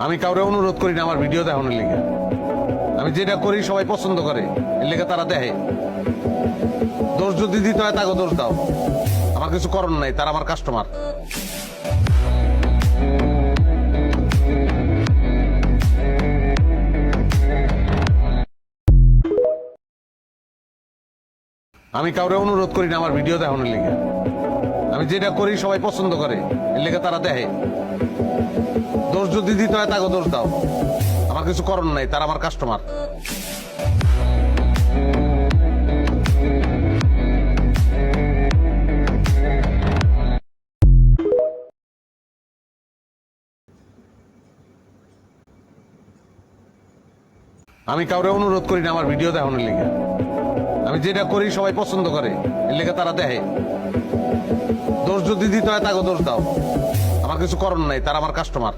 আমি কাউরে অনুরোধ করি না আমার ভিডিও দেখানোর লিগে। আমি যেটা করি সবাই পছন্দ করে, এর লিগে তারা দেখে। দোষ যদি দিতে হয় তাকে দোষ দাও, আমার কিছু করার নাই, তারা আমার কাস্টমার। আমি কাউরে অনুরোধ করি না আমার ভিডিও দেখানোর লিগে। আমি যেটা করি সবাই পছন্দ করে, এর লিগে তারা দেখে। দোষ যদি দিতে হয় তাকে দোষ দাও, আমার কিছু করার নাই, তারা আমার কাস্টমার। আমি কাউরে অনুরোধ করি না আমার ভিডিও দেখানোর লিগে। আমি যেটা করি সবাই পছন্দ করে, এর লিগে তারা দেখে। দোষ যদি দিতে হয় তাকে দোষ দাও, আমার কিছু করার নাই, তারা আমার কাস্টমার।